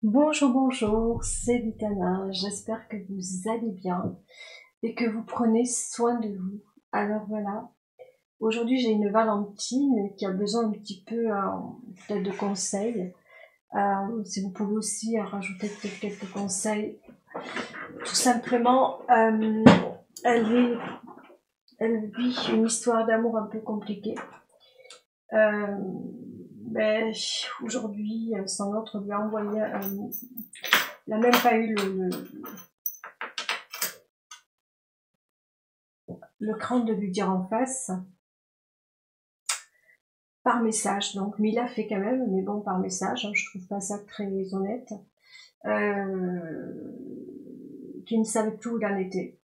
Bonjour, bonjour, c'est Vitana, j'espère que vous allez bien et que vous prenez soin de vous. Alors voilà, aujourd'hui j'ai une Valentine qui a besoin un petit peu peut-être de conseils. Si vous pouvez aussi rajouter peut-être quelques conseils. Tout simplement, elle, elle vit une histoire d'amour un peu compliquée. Euh, mais aujourd'hui, son autre lui a envoyé, elle n'a même pas eu le cran de lui dire en face, par message. Donc, mais il l'a fait quand même, mais bon, par message, hein, je trouve pas ça très honnête. Qu'il ne savait plus où il en était,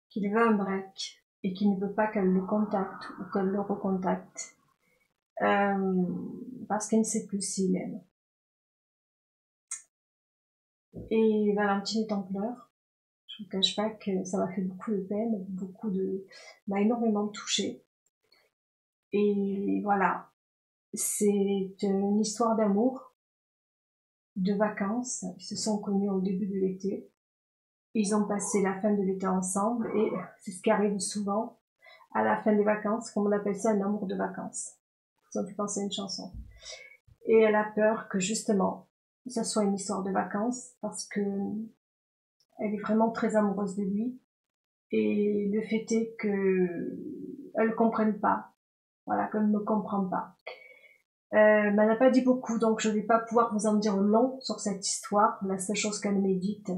qu'il veut un break et qu'il ne veut pas qu'elle le contacte ou qu'elle le recontacte, euh, parce qu'elle ne sait plus s'il aime. Et Valentine est en pleurs. Je ne vous cache pas que ça m'a fait beaucoup de peine, m'a énormément touchée. Et voilà, c'est une histoire d'amour, de vacances. Ils se sont connus au début de l'été. Ils ont passé la fin de l'été ensemble et c'est ce qui arrive souvent à la fin des vacances, comme on appelle ça un amour de vacances. Ça me fait penser à une chanson. Et elle a peur que justement, ça soit une histoire de vacances parce que elle est vraiment très amoureuse de lui et le fait est que elle comprenne pas. Voilà, qu'elle ne me comprend pas. Mais elle n'a pas dit beaucoup, donc je ne vais pas pouvoir vous en dire long sur cette histoire. La seule chose qu'elle médite,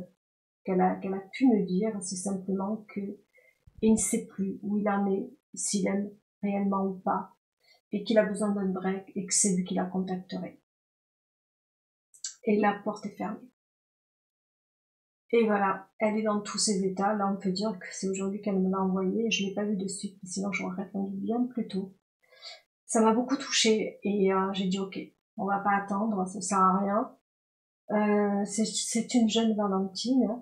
qu'elle a pu me dire, c'est simplement que il ne sait plus où il en est, s'il aime réellement ou pas, et qu'il a besoin d'un break, et que c'est lui qui la contacterait. Et la porte est fermée. Et voilà, elle est dans tous ses états. Là, on peut dire que c'est aujourd'hui qu'elle me l'a envoyé, et je l'ai pas vu de suite, sinon j'aurais répondu bien plus tôt. Ça m'a beaucoup touchée, et j'ai dit ok, on va pas attendre, ça sert à rien. C'est une jeune Valentine.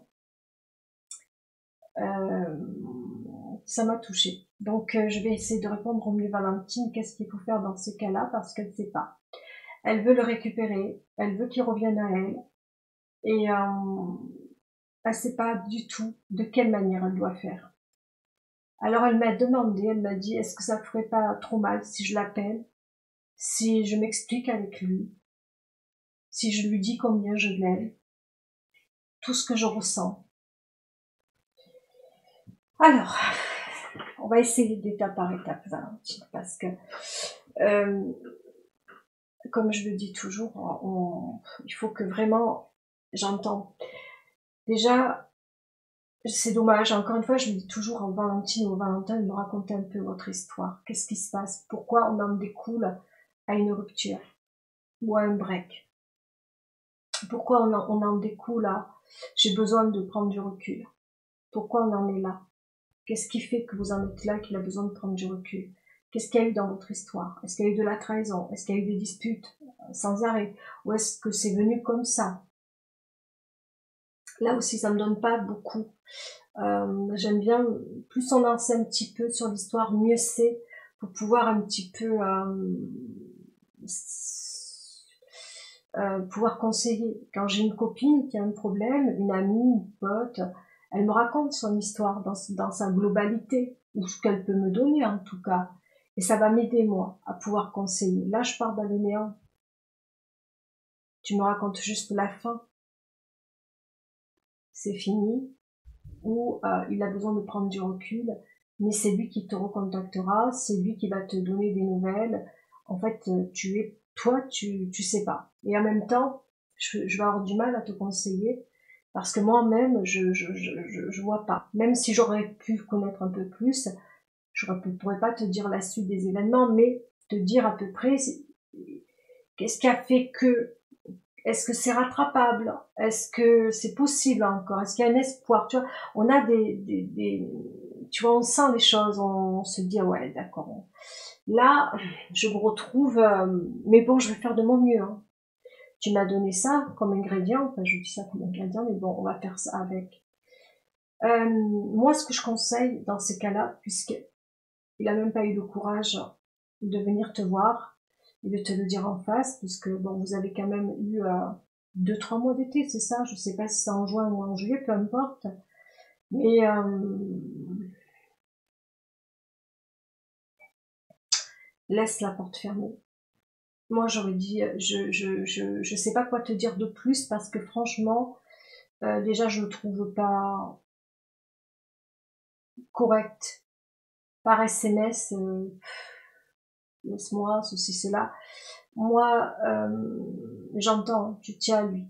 Euh, Ça m'a touchée. Donc je vais essayer de répondre au mieux Valentine, qu'est-ce qu'il faut faire dans ce cas-là, parce qu'elle ne sait pas. Elle veut le récupérer, elle veut qu'il revienne à elle, et elle ne sait pas du tout de quelle manière elle doit faire. Alors elle m'a demandé, elle m'a dit, est-ce que ça ne ferait pas trop mal si je l'appelle, si je m'explique avec lui, si je lui dis combien je l'aime, tout ce que je ressens. Alors, on va essayer d'étape par étape, Valentine, parce que euh, comme je le dis toujours, il faut que vraiment, j'entends. Déjà, c'est dommage, encore une fois, je le dis toujours en Valentine ou Valentin, de me raconter un peu votre histoire. Qu'est-ce qui se passe? Pourquoi on en découle à une rupture ou à un break? Pourquoi on en découle à j'ai besoin de prendre du recul? Pourquoi on en est là? Qu'est-ce qui fait que vous en êtes là, qu'il a besoin de prendre du recul? Qu'est-ce qu'il y a eu dans votre histoire? Est-ce qu'il y a eu de la trahison? Est-ce qu'il y a eu des disputes sans arrêt? Ou est-ce que c'est venu comme ça? Là aussi, ça me donne pas beaucoup. J'aime bien, plus on en sait un petit peu sur l'histoire, mieux c'est pour pouvoir un petit peu pouvoir conseiller. Quand j'ai une copine qui a un problème, une amie, une pote, elle me raconte son histoire dans sa globalité, ou ce qu'elle peut me donner en tout cas. Et ça va m'aider moi à pouvoir conseiller. Là, je pars dans le néant. Tu me racontes juste la fin. C'est fini. Ou il a besoin de prendre du recul, mais c'est lui qui te recontactera, c'est lui qui va te donner des nouvelles. En fait, tu sais pas. Et en même temps, je vais avoir du mal à te conseiller parce que moi-même, je vois pas. Même si j'aurais pu connaître un peu plus, je ne pourrais pas te dire la suite des événements, mais te dire à peu près qu'est-ce qui a fait que est-ce que c'est rattrapable? Est-ce que c'est possible encore? Est-ce qu'il y a un espoir? Tu vois, on a tu vois, on sent les choses, on se dit, ah ouais, d'accord. Là, je me retrouve, mais bon, je vais faire de mon mieux, hein. Tu m'as donné ça comme ingrédient, enfin, je dis ça comme ingrédient, mais bon, on va faire ça avec. Moi, ce que je conseille dans ces cas-là, puisqu'il a même pas eu le courage de venir te voir et de te le dire en face, puisque bon, vous avez quand même eu 2-3 mois d'été, c'est ça. Je sais pas si c'est en juin ou en juillet, peu importe. Mais laisse la porte fermée. Moi, j'aurais dit, je sais pas quoi te dire de plus parce que franchement, déjà, je le trouve pas correct par SMS. Laisse-moi, ceci, cela. Moi, j'entends, tu tiens à lui.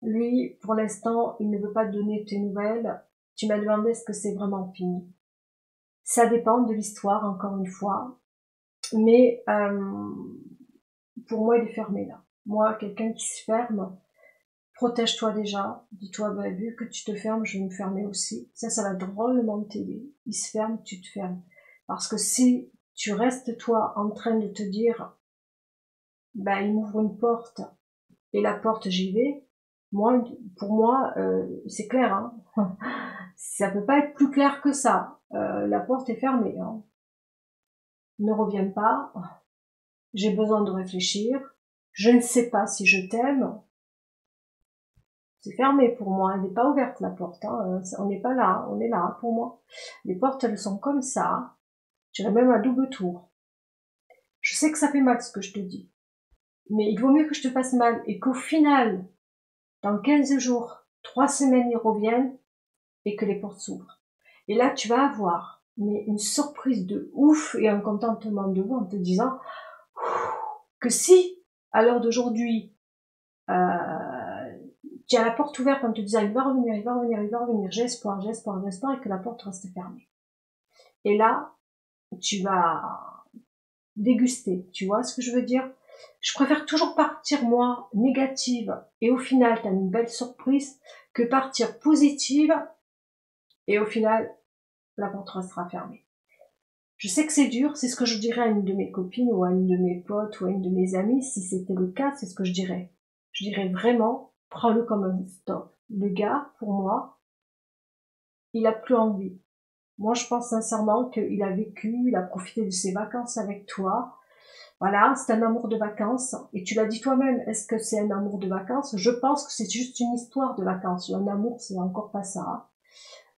Lui, pour l'instant, il ne veut pas te donner tes nouvelles. Tu m'as demandé est-ce que c'est vraiment fini. Ça dépend de l'histoire, encore une fois. Mais pour moi, il est fermé là. Moi, quelqu'un qui se ferme, protège-toi déjà. Dis-toi, bah, vu que tu te fermes, je vais me fermer aussi. Ça va drôlement t'aider. Il se ferme, tu te fermes. Parce que si tu restes toi en train de te dire, bah, il m'ouvre une porte et la porte j'y vais, moi, pour moi, c'est clair. Hein. Ça peut pas être plus clair que ça. La porte est fermée. Hein. Ne reviens pas. J'ai besoin de réfléchir. Je ne sais pas si je t'aime. C'est fermé pour moi. Elle n'est pas ouverte la porte. Hein. On n'est pas là. On est là pour moi. Les portes, elles sont comme ça. Je dirais même à double tour. Je sais que ça fait mal ce que je te dis. Mais il vaut mieux que je te fasse mal et qu'au final, dans 15 jours, 3 semaines, ils reviennent et que les portes s'ouvrent. Et là, tu vas avoir mais une surprise de ouf et un contentement de ouf en te disant que si, à l'heure d'aujourd'hui, tu as la porte ouverte en te disant il va revenir, il va revenir, il va revenir, j'ai espoir, j'ai espoir, j'ai espoir, et que la porte reste fermée. Et là, tu vas déguster, tu vois ce que je veux dire? Je préfère toujours partir, moi, négative, et au final, t'as une belle surprise, que partir positive, et au final, la porte restera fermée. Je sais que c'est dur, c'est ce que je dirais à une de mes copines, ou à une de mes potes, ou à une de mes amies, si c'était le cas, c'est ce que je dirais. Je dirais vraiment, prends-le comme un stop. Le gars, pour moi, il a plus envie. Moi, je pense sincèrement qu'il a vécu, il a profité de ses vacances avec toi. Voilà, c'est un amour de vacances. Et tu l'as dit toi-même, est-ce que c'est un amour de vacances? Je pense que c'est juste une histoire de vacances. Un amour, c'est encore pas ça.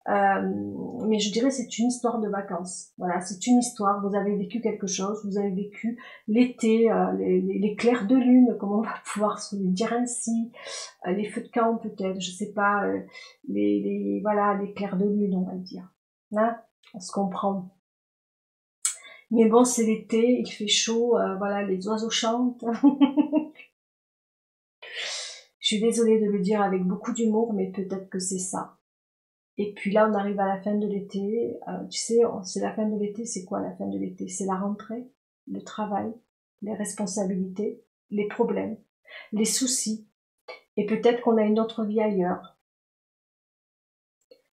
Mais je dirais c'est une histoire de vacances. Voilà, c'est une histoire. Vous avez vécu quelque chose, vous avez vécu l'été, les clairs de lune, comme on va pouvoir se le dire ainsi, les feux de camp peut-être, je sais pas, voilà, les clairs de lune, on va le dire. Hein, on se comprend. Mais bon, c'est l'été, il fait chaud, voilà, les oiseaux chantent. Je suis désolée de le dire avec beaucoup d'humour, mais peut-être que c'est ça. Et puis là, on arrive à la fin de l'été. Tu sais, c'est la fin de l'été, c'est quoi la fin de l'été? C'est la rentrée, le travail, les responsabilités, les problèmes, les soucis. Et peut-être qu'on a une autre vie ailleurs.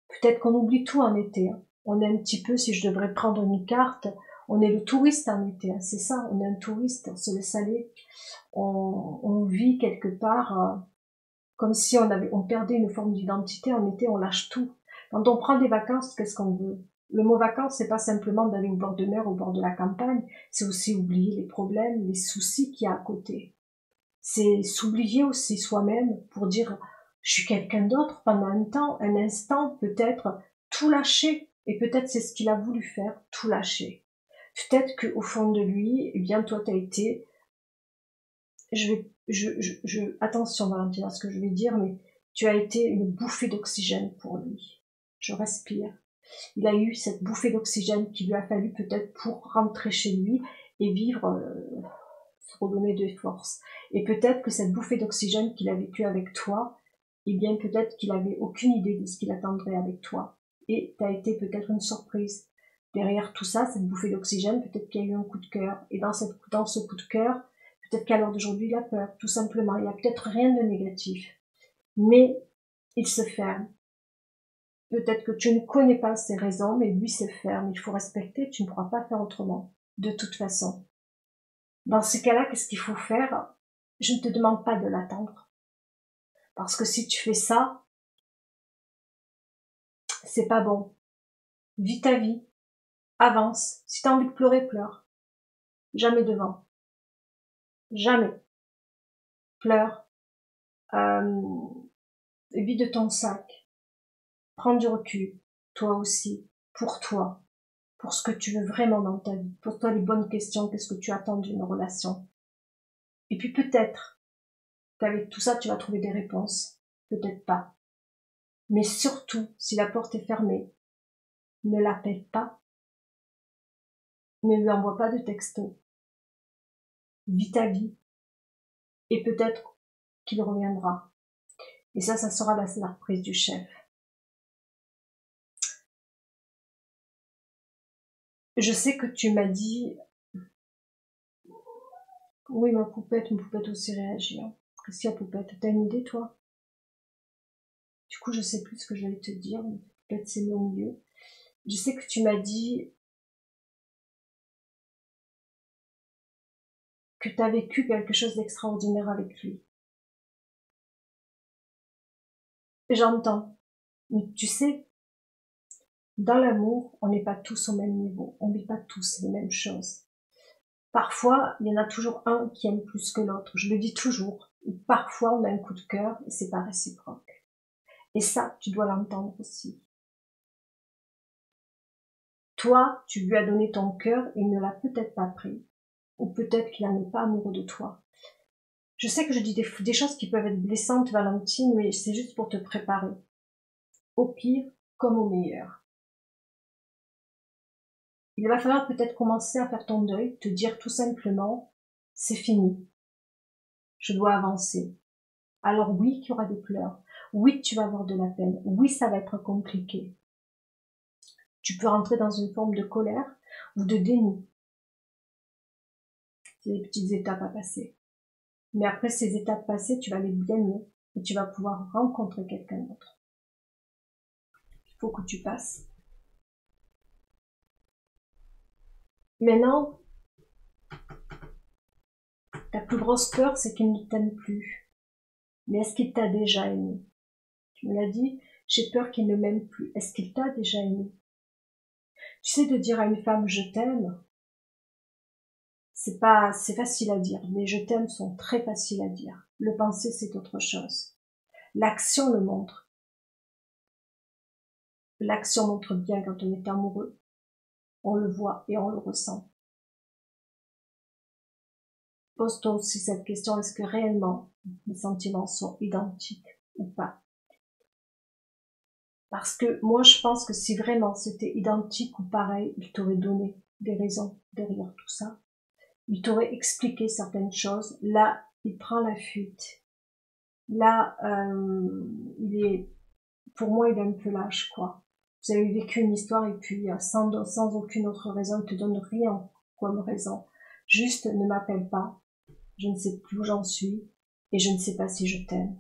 Peut-être qu'on oublie tout en été. Hein. On est un petit peu, si je devrais prendre une carte, on est le touriste en été. Hein. C'est ça, on est un touriste, on se laisse aller. On vit quelque part comme si on perdait une forme d'identité. En été, on lâche tout. Quand on prend des vacances, qu'est-ce qu'on veut? Le mot vacances, c'est pas simplement d'aller au bord de mer, au bord de la campagne, c'est aussi oublier les problèmes, les soucis qu'il y a à côté. C'est s'oublier aussi soi-même pour dire je suis quelqu'un d'autre pendant un temps, un instant, peut-être tout lâcher. Et peut-être c'est ce qu'il a voulu faire, tout lâcher. Peut-être qu'au fond de lui, eh bien toi t'as été, attention Valentine à ce que je vais dire, mais tu as été une bouffée d'oxygène pour lui. Je respire. Il a eu cette bouffée d'oxygène qu'il lui a fallu peut-être pour rentrer chez lui et vivre, se redonner de force. Et peut-être que cette bouffée d'oxygène qu'il a vécue avec toi, eh bien peut-être qu'il avait aucune idée de ce qu'il attendrait avec toi. Et t'as été peut-être une surprise. Derrière tout ça, cette bouffée d'oxygène, peut-être qu'il y a eu un coup de cœur. Et dans ce coup de cœur, peut-être qu'à l'heure d'aujourd'hui, il a peur, tout simplement. Il n'y a peut-être rien de négatif. Mais il se ferme. Peut-être que tu ne connais pas ses raisons, mais lui se ferme. Il faut respecter, tu ne pourras pas faire autrement. De toute façon. Dans ce cas-là, qu'est-ce qu'il faut faire? Je ne te demande pas de l'attendre. Parce que si tu fais ça, c'est pas bon. Vis ta vie. Avance. Si t'as envie de pleurer, pleure. Jamais devant. Jamais. pleure, vide ton sac, prends du recul, toi aussi, pour toi, pour ce que tu veux vraiment dans ta vie, pour toi les bonnes questions, qu'est-ce que tu attends d'une relation. Et puis peut-être qu'avec tout ça, tu vas trouver des réponses, peut-être pas. Mais surtout, si la porte est fermée, ne l'appelle pas, ne lui envoie pas de texto, vis ta vie, et peut-être qu'il reviendra. Et ça sera la surprise du chef. Je sais que tu m'as dit, oui, ma poupette aussi réagit. Hein. Qu'est-ce qu'il y a, poupette? T'as une idée, toi? Du coup, je sais plus ce que j'allais te dire, mais peut-être c'est mieux au milieu. Je sais que tu m'as dit que tu as vécu quelque chose d'extraordinaire avec lui. J'entends. Mais tu sais, dans l'amour, on n'est pas tous au même niveau. On vit pas tous les mêmes choses. Parfois, il y en a toujours un qui aime plus que l'autre. Je le dis toujours. Parfois, on a un coup de cœur et c'est pas réciproque. Et ça, tu dois l'entendre aussi. Toi, tu lui as donné ton cœur et il ne l'a peut-être pas pris. Ou peut-être qu'il n'est pas amoureux de toi. Je sais que je dis des choses qui peuvent être blessantes, Valentine, mais c'est juste pour te préparer. Au pire comme au meilleur. Il va falloir peut-être commencer à faire ton deuil, te dire tout simplement, c'est fini. Je dois avancer. Alors oui, qu'il y aura des pleurs. Oui, tu vas avoir de la peine. Oui, ça va être compliqué. Tu peux rentrer dans une forme de colère ou de déni. C'est des petites étapes à passer. Mais après ces étapes passées, tu vas aller bien mieux et tu vas pouvoir rencontrer quelqu'un d'autre. Il faut que tu passes. Maintenant, ta plus grosse peur, c'est qu'il ne t'aime plus. Mais est-ce qu'il t'a déjà aimé? Tu me l'as dit, j'ai peur qu'il ne m'aime plus. Est-ce qu'il t'a déjà aimé? Tu sais, de dire à une femme je t'aime, c'est facile à dire. Les je t'aime sont très faciles à dire. Le penser, c'est autre chose. L'action le montre. L'action montre bien quand on est amoureux. On le voit et on le ressent. Pose-toi aussi cette question, est-ce que réellement les sentiments sont identiques ou pas? Parce que moi, je pense que si vraiment c'était identique ou pareil, il t'aurait donné des raisons derrière tout ça. Il t'aurait expliqué certaines choses. Là, il prend la fuite. Là, pour moi, il est un peu lâche, quoi. Vous avez vécu une histoire et puis sans aucune autre raison, il te donne rien comme raison. Juste, ne m'appelle pas. Je ne sais plus où j'en suis et je ne sais pas si je t'aime.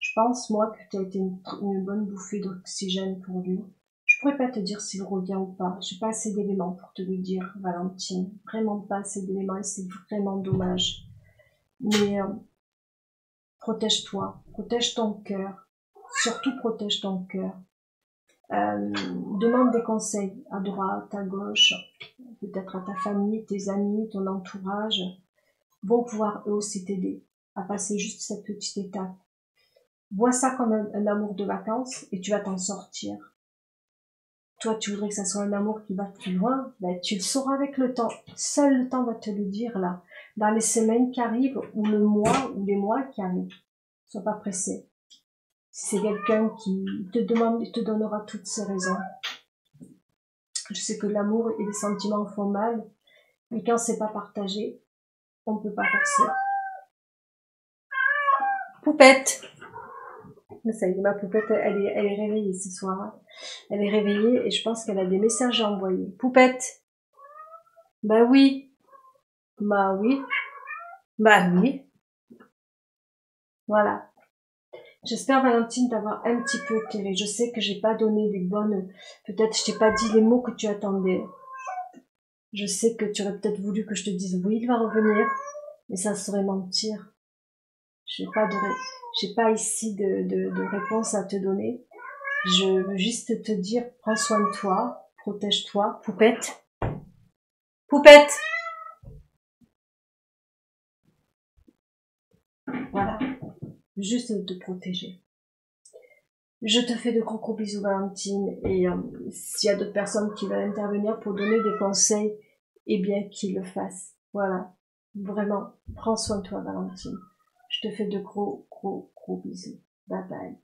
Je pense, moi, que tu as été une bonne bouffée d'oxygène pour lui. Je pourrais pas te dire s'il revient ou pas. J'ai pas assez d'éléments pour te le dire, Valentine. Vraiment pas assez d'éléments et c'est vraiment dommage. Mais protège-toi, protège ton cœur. Surtout protège ton cœur. Demande des conseils à droite, à gauche, peut-être à ta famille, tes amis, ton entourage, vont pouvoir eux aussi t'aider à passer juste cette petite étape. Vois ça comme un amour de vacances et tu vas t'en sortir. Toi, tu voudrais que ça soit un amour qui va plus loin, ben, tu le sauras avec le temps. Seul le temps va te le dire, là. Dans les semaines qui arrivent, ou le mois, ou les mois qui arrivent. Sois pas pressé. Si c'est quelqu'un qui te demande, il te donnera toutes ses raisons. Je sais que l'amour et les sentiments font mal, mais quand c'est pas partagé, on peut pas forcer. Poupette! Ça y est, ma poupette, elle est réveillée ce soir. Elle est réveillée et je pense qu'elle a des messages à envoyer. Poupette! Bah oui. Bah oui. Bah oui. Voilà. J'espère, Valentine, t'avoir un petit peu éclairé. Je sais que j'ai pas donné des bonnes, peut-être je t'ai pas dit les mots que tu attendais. Je sais que tu aurais peut-être voulu que je te dise oui, il va revenir, mais ça serait mentir. J'ai pas ici de réponse à te donner. Je veux juste te dire, prends soin de toi, protège-toi, poupette. Poupette. Voilà. Juste de te protéger. Je te fais de gros bisous, Valentine, et s'il y a d'autres personnes qui veulent intervenir pour donner des conseils, eh bien qu'ils le fassent. Voilà. Vraiment, prends soin de toi, Valentine. Je te fais de gros bisous. Bye bye.